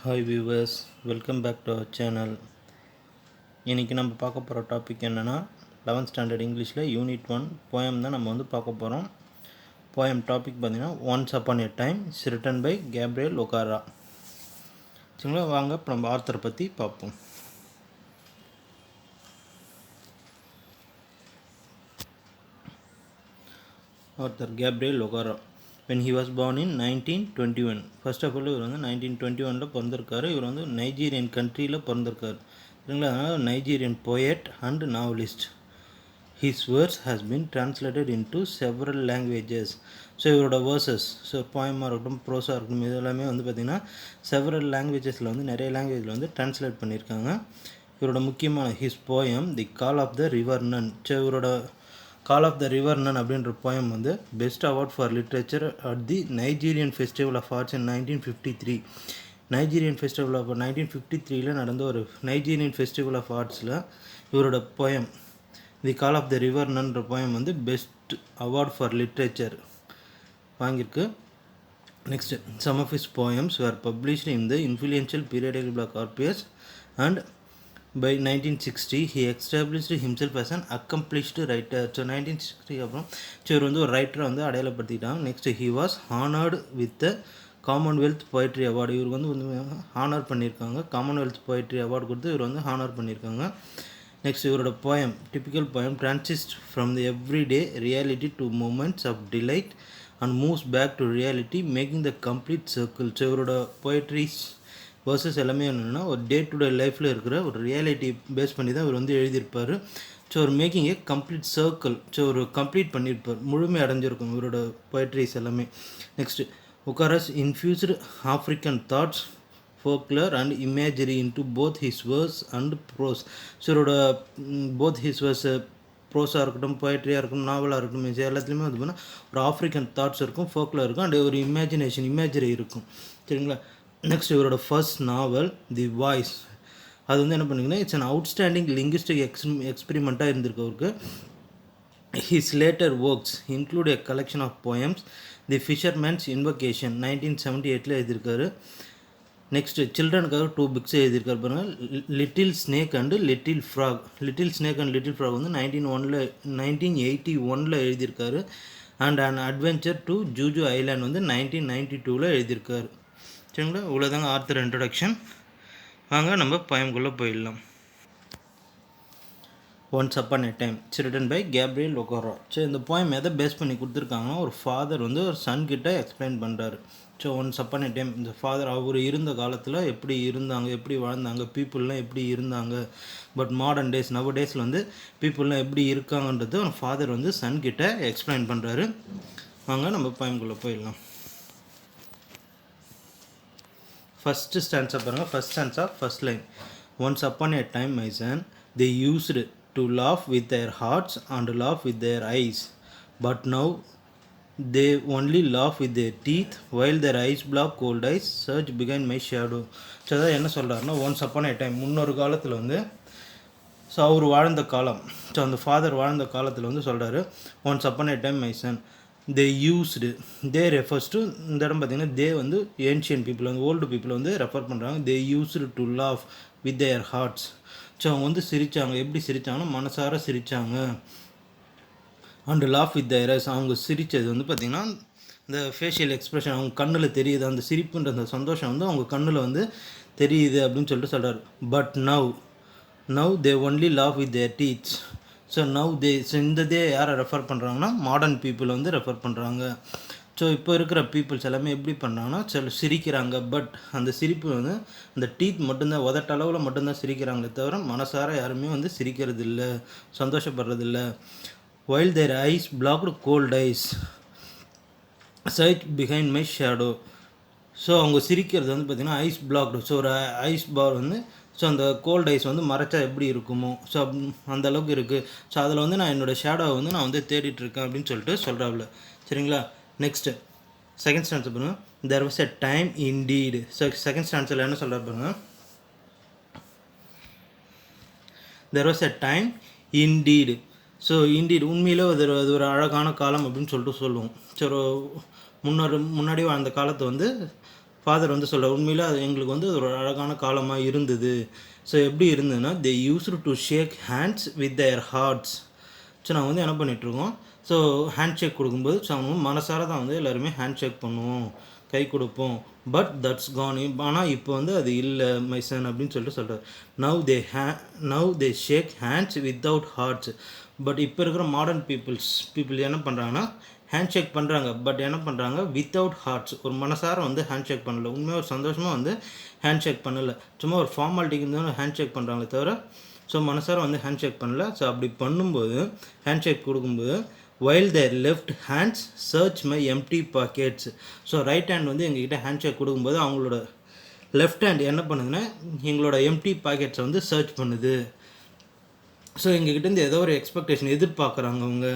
Hi viewers, welcome back to our channel. இன்றைக்கி நம்ம பார்க்க போகிற டாபிக் என்னென்னா 11th ஸ்டாண்டர்ட் இங்கிலீஷில் யூனிட் 1 போயம் தான் நம்ம வந்து பார்க்க போகிறோம். போயம் டாபிக் பார்த்திங்கன்னா once upon a time is written by Gabriel ஒகாரா. சரிங்களா, வாங்க இப்போ நம்ம ஆர்த்தரை பற்றி பார்ப்போம். Author Gabriel ஒகாரா. when he was born in 1921. First of all இவர் வந்து 1921 பிறந்திருக்காரு. இவர் வந்து நைஜீரியன் கண்ட்ரியில் பிறந்திருக்காரு. சரிங்களா, Nigerian poet and novelist. His words has been translated into several languages. So இவரோட வேர்சஸ், ஸோ போயமாக இருக்கட்டும், ப்ரோஸாக இருக்கட்டும், இது எல்லாமே வந்து பார்த்திங்கன்னா செவரல் லாங்குவேஜஸில் வந்து நிறைய லாங்குவேஜில் வந்து டிரான்ஸ்லேட் பண்ணியிருக்காங்க. இவரோட முக்கியமான his poem the call of the river none. So இவரோட கால் ஆஃப் த ரிவர் நன் அப்படின்ற போயம் வந்து best award for literature at the Nigerian festival of arts in 1953. Nigerian festival of 1953 நடந்த ஒரு நைஜீரியன் ஃபெஸ்டிவல் ஆஃப் ஆர்ட்ஸில் இவரோட poem the call of the river நன்ற poem வந்து best award for literature வாங்கியிருக்கு. Next, some of his poems where published in the influential periodical black RPS and by 1960 he established himself as an accomplished writer. So 1960 அப்புறம் இவர் வந்து ஒரு ரைட்டரை வந்து அடையாளப்படுத்திட்டாங்க. Next, he was honored with the Commonwealth poetry award. இவருக்கு வந்து honour பண்ணியிருக்காங்க. Commonwealth poetry award கொடுத்து இவர் வந்து ஹானர் பண்ணியிருக்காங்க. நெக்ஸ்ட், இவரோட poem typical poem transits from the everyday reality to moments of delight and moves back to reality making the complete circle. So இவரோட poetries versus எல்லாமே என்னென்னா ஒரு டே டு டே லைஃப்பில் இருக்கிற ஒரு ரியாலிட்டி பேஸ் பண்ணி தான் இவர் வந்து எழுதியிருப்பார். ஸோ ஒரு making A complete circle. So ஒரு கம்ப்ளீட் பண்ணியிருப்பார், முழுமை அடைஞ்சிருக்கும் இவரோட போய்ட்ரிஸ் எல்லாமே. Next, ஒகாராஸ் infused African thoughts, Fogler and imagery into both his verse and pros. So இவரோட போத் ஹிஸ் வேர்ஸ் ப்ரோஸாக இருக்கட்டும், போய்ட்ரியாக இருக்கட்டும், நாவலாக இருக்கட்டும், இது எல்லாத்துலேயுமே வந்து பார்த்தீங்கன்னா ஒரு ஆஃப்ரிக்கன் தாட்ஸ் இருக்கும், ஃபோக்லர் இருக்கும், அண்ட் ஒரு இமேஜரி இருக்கும். சரிங்களா. நெக்ஸ்ட், இவரோட ஃபர்ஸ்ட் நாவல் தி வாய்ஸ், அது வந்து என்ன பண்ணிங்கன்னா இட்ஸ் அன் அவுட்ஸ்டாண்டிங் லிங்குஸ்டிக் எக்ஸ்பெரிமெண்ட்டாக இருந்திருக்கு அவருக்கு. His later works include a collection of poems the fishermen's invocation 1978 எழுதியிருக்காரு. நெக்ஸ்ட், சில்ட்ரனுக்காக 2 புக்ஸ் எழுதியிருக்காரு பாருங்கள், little snake and little frock. Little snake and little frock வந்து 1981 எழுதியிருக்காரு. And an adventure to ஜூஜு island வந்து 1992 எழுதியிருக்காரு. சரிங்களா, இவ்வளோதாங்க ஆர்த்தர் இன்ட்ரடக்ஷன். வாங்க நம்ம போயம்குள்ளே போயிடலாம். Once upon a time it's written by Gabriel ஒகாரா. சரி, இந்த போயம் எதை பேஸ் பண்ணி கொடுத்துருக்காங்கன்னா ஒரு ஃபாதர் வந்து ஒரு சன் கிட்ட எக்ஸ்பிளைன் பண்ணுறாரு. So once upon a time, இந்த ஃபாதர் அவர் இருந்த காலத்தில் எப்படி இருந்தாங்க, எப்படி வாழ்ந்தாங்க, பீப்புளெலாம் எப்படி இருந்தாங்க, பட் மாடர்ன் டேஸ் நவ டேஸில் வந்து பீப்புளெலாம் எப்படி இருக்காங்கன்றது ஒரு ஃபாதர் வந்து சன் கிட்ட எக்ஸ்பிளைன் பண்ணுறாரு. வாங்க நம்ம போயம்குள்ளே போயிடலாம். ஃபஸ்ட்டு ஸ்டான்ஸா பாருங்கள். First stanza first line. Once upon a time my son they used to laugh with their hearts and laugh with their ice, but now they only laugh with their teeth while there ice black gold ice search பிகைன் my shadow. So அதான் என்ன சொல்கிறாருன்னா, once upon a time முன்னொரு காலத்தில் வந்து, so அவர் வாழ்ந்த காலம், so அந்த father வாழ்ந்த காலத்தில் வந்து சொல்கிறாரு once upon a time my son they used. They refers to, இந்த இடம் பார்த்திங்கன்னா தே வந்து ஏன்ஷியன் பீப்புள் வந்து ஓல்டு பீப்புள் வந்து ரெஃபர் பண்ணுறாங்க. தே used to laugh with their hearts. So அவங்க வந்து சிரித்தாங்க. எப்படி சிரித்தாங்கன்னா மனசார சிரித்தாங்க. And laugh with their ice, அவங்க சிரித்தது வந்து பார்த்திங்கன்னா இந்த ஃபேஷியல் எக்ஸ்ப்ரெஷன் அவங்க கண்ணில் தெரியுது, அந்த சிரிப்புன்ற அந்த சந்தோஷம் வந்து அவங்க கண்ணில் வந்து தெரியுது அப்படின்னு சொல்லிட்டு சொல்கிறார். But now they only laugh with their teeth. So now they, so இந்த தே யாரை ரெஃபர் பண்ணுறாங்கன்னா மாடர்ன் பீப்புள் வந்து ரெஃபர் பண்ணுறாங்க. ஸோ இப்போ இருக்கிற பீப்புள்ஸ் எல்லாமே எப்படி பண்ணுறாங்கன்னா சிரிக்கிறாங்க, பட் அந்த சிரிப்பு வந்து அந்த டீத் மட்டும்தான், உதட்டளவில் மட்டும்தான் சிரிக்கிறாங்களே தவிர மனசார யாருமே வந்து சிரிக்கிறது இல்லை, சந்தோஷப்படுறதில்ல. While there ice blocked gold ice side behind my shadow. So அவங்க சிரிக்கிறது வந்து பார்த்திங்கன்னா ஐஸ் பிளாக்டு. ஸோ ஒரு ஐஸ் பார் வந்து, ஸோ அந்த கோல்ட் ஐஸ் வந்து மறைச்சா எப்படி இருக்குமோ, ஸோ அந்த அளவுக்கு இருக்குது. ஸோ அதில் வந்து நான் என்னோடய ஷேடோவை வந்து நான் வந்து தேடிட்டுருக்கேன் அப்படின்னு சொல்லிட்டு சொல்கிறாப்புல. சரிங்களா. நெக்ஸ்ட்டு செகண்ட் ஸ்டான்ஸ் பாருங்கள். There was a time இன்டீடு. So second ஸ்டான்ஸில் என்ன சொல்கிறார் பாருங்கள், there was a time இன்டீடு. So இன்டீடு உண்மையிலே அது ஒரு அழகான காலம் அப்படின்னு சொல்லிட்டு சொல்லுவோம். ஸோ முன்னாடி வாழ்ந்த காலத்தை வந்து ஃபாதர் வந்து சொல்கிறார், உண்மையில் அது எங்களுக்கு வந்து ஒரு அழகான காலமாக இருந்தது. ஸோ எப்படி இருந்ததுன்னா, they used to shake hands with their hearts. So நாங்கள் வந்து என்ன பண்ணிகிட்ருக்கோம், ஸோ ஹேண்ட் ஷேக் கொடுக்கும்போது ஸோ அவங்க மனசார தான் வந்து எல்லாருமே ஹேண்ட் ஷேக் பண்ணுவோம், கை கொடுப்போம். But that's gone. ஆனால் இப்போ வந்து அது இல்லை மை சன் அப்படின்னு சொல்லிட்டு சொல்கிறார். Now they shake hands without hearts. But இப்போ இருக்கிற மாடர்ன் பீப்புள் என்ன பண்ணுறாங்கன்னா ஹேண்ட் ஷேக் பண்ணுறாங்க. பட் என்ன பண்ணுறாங்க, வித்தவுட் ஹார்ட்ஸ். ஒரு மனசார வந்து ஹேண்ட் ஷேக் பண்ணல, உண்மையாக ஒரு சந்தோஷமாக வந்து ஹேண்ட் ஷேக் பண்ணலை, சும்மா ஒரு ஃபார்மாலிட்டிக்கு இருந்தாலும் ஹேண்ட் ஷேக் பண்ணுறாங்களே தவிர ஸோ மனசார வந்து ஹேண்ட் ஷேக் பண்ணல. ஸோ அப்படி பண்ணும்போது ஹேண்ட் ஷேக் கொடுக்கும்போது while their left hands search my empty pockets. So right hand வந்து எங்ககிட்ட ஹேண்ட் ஷேக் கொடுக்கும்போது அவங்களோட லெஃப்ட் ஹேண்ட் என்ன பண்ணுதுன்னா எங்களோட எம்டி பாக்கெட்ஸை வந்து சர்ச் பண்ணுது. ஸோ எங்ககிட்டேருந்து ஏதோ ஒரு எக்ஸ்பெக்டேஷன் எதிர்பார்க்குறாங்க அவங்க.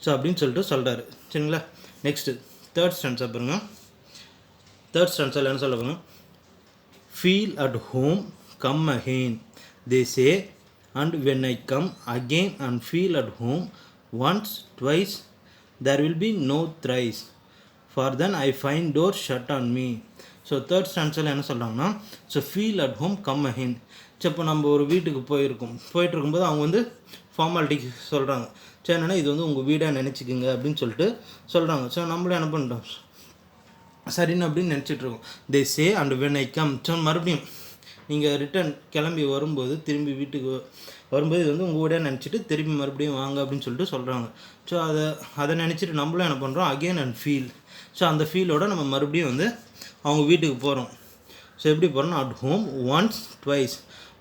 ஸோ அப்படின்னு சொல்லிட்டு சொல்கிறாரு. சரிங்களா. நெக்ஸ்ட்டு தேர்ட் ஸ்டான்ஸா பாருங்க. தேர்ட் ஸ்டான்ஸில் என்ன சொல்ல பாருங்க, feel at home come again they say and when I come again and feel at home once twice there will be no thrice for then I find door shut on me. So third ஸ்டான்ஸில் என்ன சொல்கிறாங்கன்னா, so feel at home come அஹின். So இப்போ நம்ம ஒரு வீட்டுக்கு போயிட்டு இருக்கும்போது அவங்க வந்து ஃபார்மாலிட்டிக்கு சொல்கிறாங்க. சரி என்னென்னா இது வந்து உங்கள் வீடாக நினச்சிக்கிங்க அப்படின்னு சொல்லிட்டு சொல்கிறாங்க. ஸோ நம்மளும் என்ன பண்ணுறோம், சரின்னு அப்படின்னு நினச்சிட்ருக்கோம். தே say and when I come. So மறுபடியும் நீங்கள் ரிட்டன் கிளம்பி வரும்போது திரும்பி வீட்டுக்கு வரும்போது இது வந்து உங்கள் வீடாக நினச்சிட்டு திரும்பி மறுபடியும் வாங்க அப்படின்னு சொல்லிட்டு சொல்கிறாங்க. ஸோ அதை நினச்சிட்டு நம்மளும் என்ன பண்ணுறோம், அகெயின் அண்ட் ஃபீல். ஸோ அந்த ஃபீலோட நம்ம மறுபடியும் வந்து அவங்க வீட்டுக்கு போகிறோம். ஸோ எப்படி போகிறோம்னா அட் ஹோம் ஒன்ஸ் ட்வைஸ்,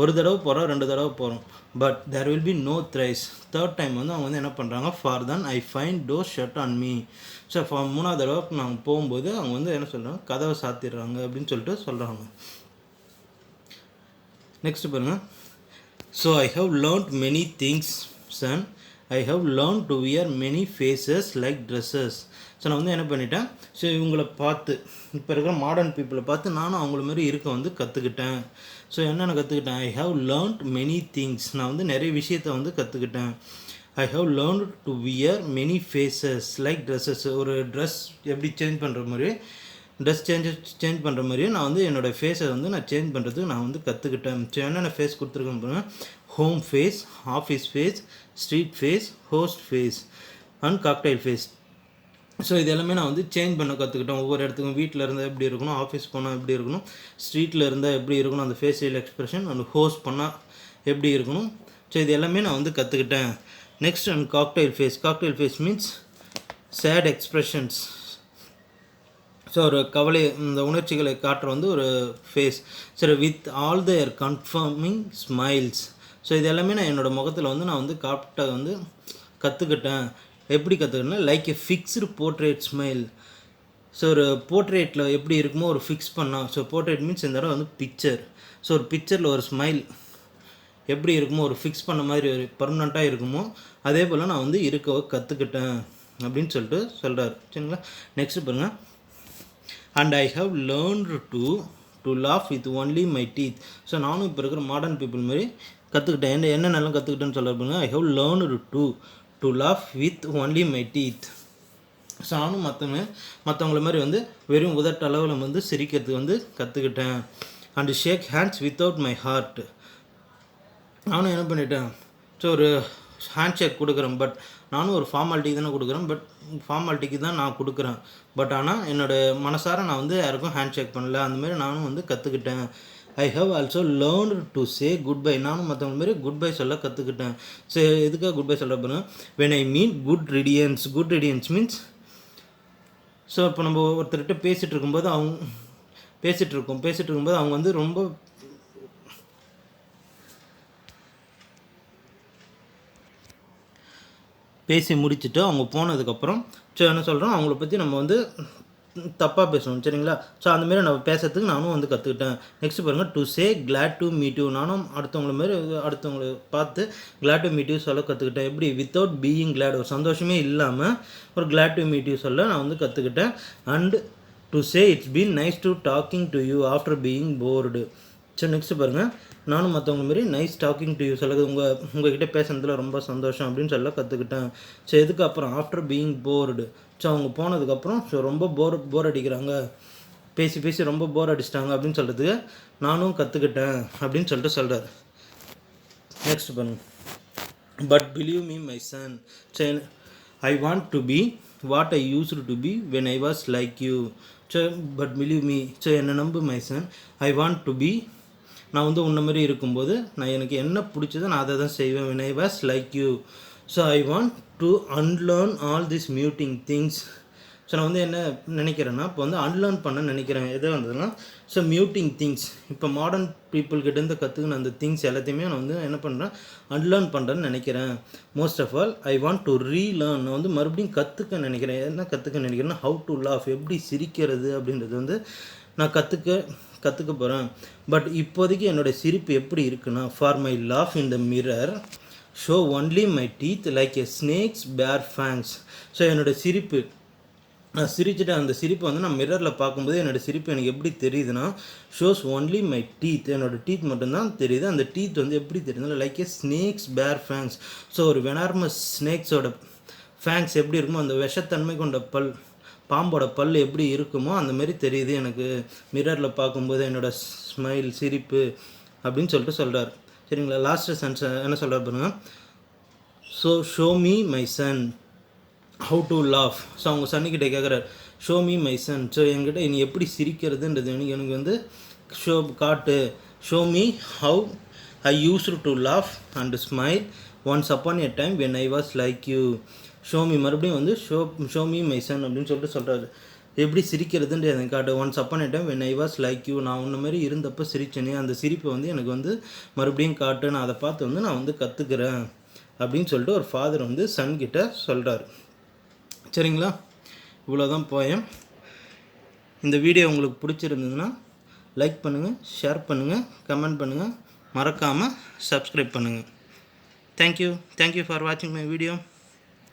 ஒரு தடவை போகிறோம், 2 தடவை போகிறோம். But there will be no thrice. Third time வந்து அவங்க வந்து என்ன பண்ணுறாங்க, for then I find door shut on me. So 3ஆவது தடவை நாங்கள் போகும்போது அவங்க வந்து என்ன சொல்கிறாங்க, கதவை சாத்திடுறாங்க அப்படின்னு சொல்லிட்டு சொல்கிறாங்க. நெக்ஸ்ட் பாருங்கள். So I have learned many things son, I have learn to wear many faces like dresses. So நான் வந்து என்ன பண்ணிட்டேன், ஸோ இவங்களை பார்த்து இப்போ இருக்கிற மாடர்ன் பீப்புளை பார்த்து நானும் அவங்கள மாதிரி இருக்க வந்து கற்றுக்கிட்டேன். ஸோ என்னென்ன கற்றுக்கிட்டேன், I have learned many things, நான் வந்து நிறைய விஷயத்தை வந்து கற்றுக்கிட்டேன். I have learned to wear many faces like dresses. ஒரு ட்ரெஸ் எப்படி சேஞ்ச் பண்ணுற மாதிரி, ட்ரெஸ் சேஞ்ச் பண்ணுற மாதிரியே நான் வந்து என்னோடய ஃபேஸை வந்து நான் சேஞ்ச் பண்ணுறதுக்கு நான் வந்து கற்றுக்கிட்டேன். ஸோ என்னென்ன ஃபேஸ் கொடுத்துருக்கேன்னு பாருங்கள், home face, office face, street face, host face and cocktail face. So இது எல்லாமே நான் வந்து சேஞ்ச் பண்ண கற்றுக்கிட்டேன். ஒவ்வொரு இடத்துக்கும் வீட்டில் இருந்தால் எப்படி இருக்கணும், ஆஃபீஸ் போனால் எப்படி இருக்கணும், ஸ்ட்ரீட்டில் இருந்தால் எப்படி இருக்கணும், அந்த ஃபேஷியல் எக்ஸ்ப்ரெஷன், அண்ட் ஹோஸ்ட் பண்ணால் எப்படி இருக்கணும். ஸோ இது எல்லாமே நான் வந்து கற்றுக்கிட்டேன். Next and cocktail face. Cocktail face means sad expressions. So ஒரு கவலை, இந்த உணர்ச்சிகளை காட்டுற வந்து ஒரு ஃபேஸ். சரி, with all their conforming smiles. So இது எல்லாமே நான் என்னோடய முகத்தில் வந்து நான் வந்து காட்ட வந்து கற்றுக்கிட்டேன். எப்படி கற்றுக்கிட்டேன்னா like a fixed portrait smile. So ஒரு போர்ட்ரேட்டில் எப்படி இருக்குமோ ஒரு ஃபிக்ஸ் பண்ணால், ஸோ போர்ட்ரேட் மீன்ஸ் இந்த இடம் வந்து பிக்சர். ஸோ ஒரு பிக்சரில் ஒரு ஸ்மைல் எப்படி இருக்குமோ, ஒரு ஃபிக்ஸ் பண்ண மாதிரி ஒரு பர்மனெண்ட்டாக இருக்குமோ அதே போல் நான் வந்து இருக்க கற்றுக்கிட்டேன் அப்படின்னு சொல்லிட்டு சொல்கிறார். சரிங்களா. நெக்ஸ்ட் பாருங்கள். And I have learned to laugh with only my teeth. So நானும் இப்போ இருக்கிற மாடர்ன் பீப்புள் மாதிரி கற்றுக்கிட்டேன். என்னென்னலாம் கற்றுக்கிட்டேன்னு சொல்ல பாருங்க. I have learned to laugh with only my teeth. So நானும் மற்றவங்கள மாதிரி வந்து வெறும் உதட்ட அளவில் வந்து சிரிக்கிறதுக்கு வந்து கற்றுக்கிட்டேன். And shake hands without my heart. நானும் என்ன பண்ணிட்டேன், ஸோ ஒரு ஹேண்ட் ஷேக் கொடுக்குறேன், பட் நானும் ஒரு ஃபார்மாலிட்டிக்கு தானே கொடுக்குறேன், பட் ஃபார்மாலிட்டிக்கு தான் நான் கொடுக்குறேன். பட் ஆனால் என்னோடய மனசார நான் வந்து யாருக்கும் ஹேண்ட் ஷேக் பண்ணல. அந்தமாரி நானும் வந்து கற்றுக்கிட்டேன். I have also learned to say goodbye. நானும் மற்றவங்க மாரி குட் பை சொல்ல கற்றுக்கிட்டேன். ஸோ எதுக்காக குட் பை சொல்ல போகிறேன், when I mean good ரிடியன்ஸ். Good ரிடியன்ஸ் means, so இப்போ நம்ம ஒருத்தர்கிட்ட பேசிகிட்டு இருக்கும்போது அவங்க வந்து ரொம்ப பேசி முடிச்சுட்டு அவங்க போனதுக்கப்புறம் ஸோ என்ன சொல்கிறோம், அவங்கள பற்றி நம்ம வந்து தப்பாக பேசணும். சரிங்களா. ஸோ அந்தமாரி நம்ம பேசுறதுக்கு நானும் வந்து கற்றுக்கிட்டேன். நெக்ஸ்ட் பாருங்கள். To say glad to meet you. நானும் அடுத்தவங்களை பார்த்து கிளாட் டு மீட் யூ சொல்ல கற்றுக்கிட்டேன். எப்படி, வித்தவுட் பீயிங் கிளாட், ஒரு சந்தோஷமே இல்லாமல் ஒரு கிளாட் டு மீட் யூ சொல்ல நான் வந்து கற்றுக்கிட்டேன். And to say it's been nice to talking to you after being board. So next பாருங்கள். நானும் மற்றவங்க மாரி நைஸ் டாக்கிங் டு யூ சொல்லுது, உங்ககிட்ட பேசுனதில் ரொம்ப சந்தோஷம் அப்படின்னு சொல்ல கற்றுக்கிட்டேன். ஸோ இதுக்கப்புறம் ஆஃப்டர் பீயிங் போர்டு. ஸோ அவங்க போனதுக்கப்புறம் ஸோ ரொம்ப போர் அடிக்கிறாங்க பேசி பேசி ரொம்ப போர் அடிச்சிட்டாங்க அப்படின்னு சொல்கிறதுக்கு நானும் கற்றுக்கிட்டேன் அப்படின்னு சொல்லிட்டு சொல்கிறார். நெக்ஸ்ட் பண்ணுங்க. But believe me my son, I want to be what I used to be when I was like you. So but believe me, so என்னை நம்பு my son, I want to be, நான் வந்து உன்ன மாதிரி இருக்கும்போது நான் எனக்கு என்ன பிடிச்சதோ நான் அதை தான் செய்வேன். When I was like you, so I want to unlearn all this muting things. So நான் வந்து என்ன நினைக்கிறேன்னா இப்போ வந்து அன்லேர்ன் பண்ண நினைக்கிறேன். எது வந்ததுன்னா ஸோ மியூட்டிங் திங்ஸ், இப்போ மாடர்ன் பீப்புள்கிட்டேருந்து கற்றுக்கின அந்த திங்ஸ் எல்லாத்தையுமே நான் வந்து என்ன பண்ணுறேன், அன்லேர்ன் பண்ணுறேன்னு நினைக்கிறேன். Most of all I want to relearn, நான் வந்து மறுபடியும் கற்றுக்க நினைக்கிறேன். என்ன கற்றுக்க நினைக்கிறேன்னா ஹவு டு லாஃப், எப்படி சிரிக்கிறது அப்படின்றது வந்து நான் கற்றுக்க போகிறேன். பட் இப்போதைக்கு என்னோடய சிரிப்பு எப்படி இருக்குன்னா, for my laugh in the mirror show only my teeth like a snakes பேர் ஃபேங்ஸ். ஸோ என்னோடய சிரிப்பு, நான் சிரிச்சுட்டு அந்த சிரிப்பை வந்து நான் மிரரில் பார்க்கும்போது என்னோடய சிரிப்பு எனக்கு எப்படி தெரியுதுன்னா, ஷோஸ் ஒன்லி மை டீத், என்னோடய டீத் மட்டும்தான் தெரியுது. அந்த டீத் வந்து எப்படி தெரியுதுன்னா லைக் ஏ ஸ்னேக்ஸ் பேர் ஃபேங்ஸ். ஸோ ஒரு வெனார்மஸ் ஸ்னேக்ஸோட ஃபேங்ஸ் எப்படி இருக்குமோ, அந்த விஷத்தன்மை கொண்ட பல், பாம்போட பல் எப்படி இருக்குமோ அந்தமாரி தெரியுது எனக்கு மிரரில் பார்க்கும்போது என்னோடய ஸ்மைல், சிரிப்பு அப்படின்னு சொல்லிட்டு சொல்கிறார். சரிங்களா? லாஸ்ட்டு சென்ஸ் என்ன சொல்கிறார் பாருங்க. So show me my Sun how to laugh. So அவங்க சன்னிக்கிட்ட கேட்குறாரு, show me my Sun, so என்கிட்ட நீ எப்படி சிரிக்கிறதுன்றது எனக்கு வந்து காட்டு. Show me how I used to laugh and smile once upon a time when I was like you. Show me, மறுபடியும் வந்து ஷோ மீ மை சன் அப்படின்னு சொல்லிட்டு சொல்கிறாரு. எப்படி சிரிக்கிறதுன்ற எனக்கு காட்டு. Once upon a time when I was like you, நான் உன்ன மாதிரி இருந்தப்போ சிரிச்சேனே, அந்த சிரிப்பை வந்து எனக்கு வந்து மறுபடியும் காட்டு, நான் அதை பார்த்து வந்து நான் வந்து கற்றுக்கிறேன் அப்படின்னு சொல்லிட்டு ஒரு ஃபாதர் வந்து சன்கிட்ட சொல்கிறார். சரிங்களா? இவ்வளோதான் போயம். இந்த வீடியோ உங்களுக்கு பிடிச்சிருந்ததுன்னா லைக் பண்ணுங்கள், ஷேர் பண்ணுங்கள், கமெண்ட் பண்ணுங்கள், மறக்காமல் சப்ஸ்கிரைப் பண்ணுங்கள். தேங்க்யூ ஃபார் வாட்சிங் மை வீடியோ.